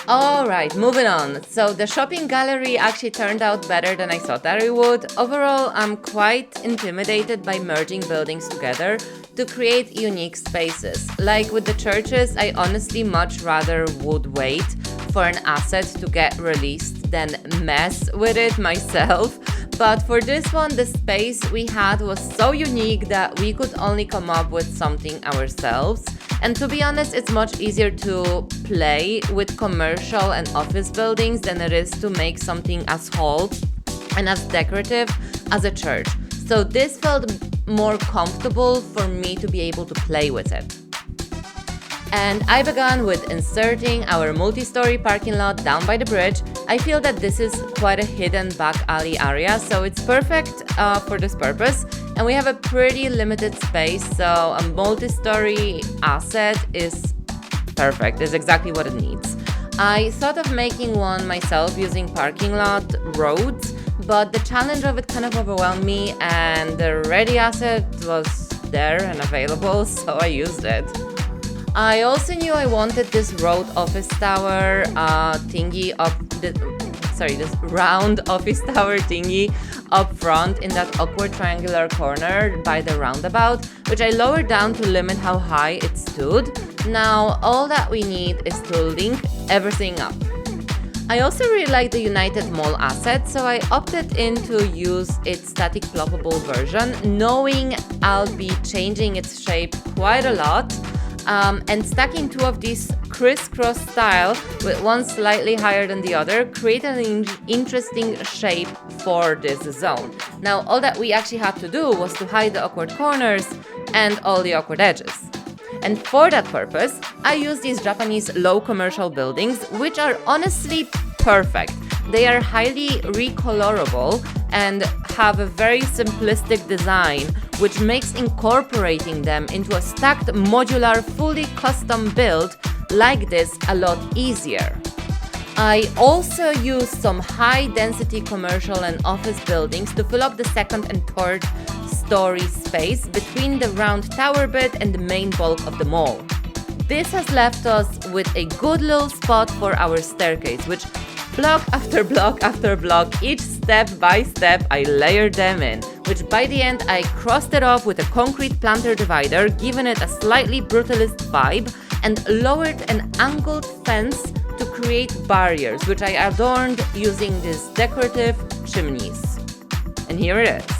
Alright, moving on. So the shopping gallery actually turned out better than I thought that it would. Overall, I'm quite intimidated by merging buildings together to create unique spaces. Like with the churches, I honestly much rather would wait for an asset to get released than mess with it myself. But for this one, the space we had was so unique that we could only come up with something ourselves. And to be honest, it's much easier to play with commercial and office buildings than it is to make something as whole and as decorative as a church. So this felt more comfortable for me to be able to play with it. And I began with inserting our multi-story parking lot down by the bridge. I feel that this is quite a hidden back alley area, so it's perfect for this purpose. And we have a pretty limited space, so a multi-story asset is perfect. It's exactly what it needs. I thought of making one myself using parking lot roads, but the challenge of it kind of overwhelmed me, and the ready asset was there and available, so I used it. I also knew I wanted this road office tower thingy this round office tower thingy up front in that awkward triangular corner by the roundabout, which I lowered down to limit how high it stood. Now all that we need is to link everything up. I also really like the United Mall asset, so I opted in to use its static ploppable version, knowing I'll be changing its shape quite a lot. And stacking two of these crisscross style with one slightly higher than the other created an interesting shape for this zone. Now all that we actually had to do was to hide the awkward corners and all the awkward edges. And for that purpose, I used these Japanese low commercial buildings, which are honestly perfect. They are highly recolorable and have a very simplistic design, which makes incorporating them into a stacked, modular, fully custom build like this a lot easier. I also used some high-density commercial and office buildings to fill up the second and third story space between the round tower bit and the main bulk of the mall. This has left us with a good little spot for our staircase, which block after block after block, each step by step, I layered them in, which by the end I crossed it off with a concrete planter divider, giving it a slightly brutalist vibe, and lowered an angled fence to create barriers, which I adorned using these decorative chimneys. And here it is.